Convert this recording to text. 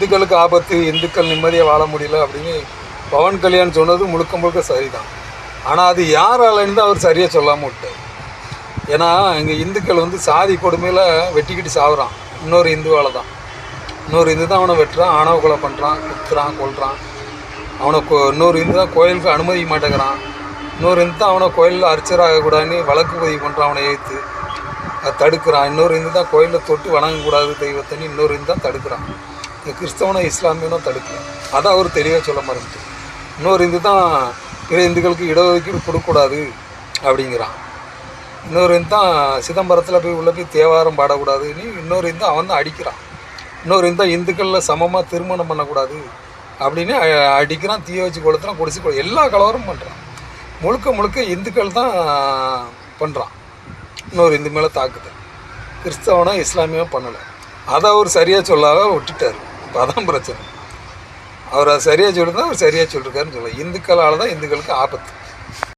இந்துக்களுக்கு ஆபத்து, இந்துக்கள் நிம்மதியாக வாழ முடியல அப்படின்னு பவன் கல்யாண் சொன்னது முழுக்க முழுக்க சரிதான். ஆனால் அது யாராலன்னு அவர் சரியாக சொல்லாமல் விட்டார். ஏன்னா இங்கே இந்துக்கள் வந்து சாதி கொடுமையில் வெட்டிக்கிட்டு சாகுறான். இன்னொரு இந்துவால் தான். இன்னொரு இந்து தான் அவனை வெட்டுறான், ஆணவ கொலை பண்ணுறான், குத்துறான், கொல்றான். அவனை இன்னொரு இந்து தான் கோயிலுக்கு அனுமதிக்க மாட்டேங்கிறான். இன்னொரு இந்து தான் அவனை கோயிலில் அர்ச்சர் ஆகக்கூடாதுன்னு வழக்கு பதிவு பண்ணுறான், அவனை எதிர்த்து அதை தடுக்கிறான். இன்னொரு இந்து தான் கோயிலில் தொட்டு வணங்கக்கூடாது தெய்வத்தன்னு இன்னொரு இந்து தான் தடுக்கிறான். இந்த கிறிஸ்தவனை இஸ்லாமியனும் தடுக்கிறான். அதை அவர் தெளிவாக சொல்ல மறந்துட்டு, இன்னொரு இந்து தான் பிற இந்துக்களுக்கு இடஒதுக்கீடு கொடுக்கக்கூடாது அப்படிங்கிறான். இன்னொரு இந்து தான் சிதம்பரத்தில் போய் உள்ளே போய் தேவாரம் பாடக்கூடாதுன்னு இன்னொரு இந்து அவன் தான் அடிக்கிறான். இன்னொரு இந்து இந்துக்களில் சமமாக திருமணம் பண்ணக்கூடாது அப்படின்னு அடிக்கிறான், தீய வச்சு கொளுத்துறான், குடிச்சு எல்லா கலவரமும் பண்ணுறான். முழுக்க முழுக்க இந்துக்கள் தான் பண்ணுறான். இன்னொரு இந்து மேலே தாக்குதல். கிறிஸ்தவனோ இஸ்லாமியோ பண்ணலை. அதை அவர் சரியாக சொல்லாத விட்டுட்டார். இப்போ அதான் பிரச்சனை. அவர் அதை சரியாக சொல்லியிருந்தா அவர் சரியாக சொல்லியிருக்காருன்னு சொல்லலாம். இந்துக்களால் தான் இந்துக்களுக்கு ஆபத்து.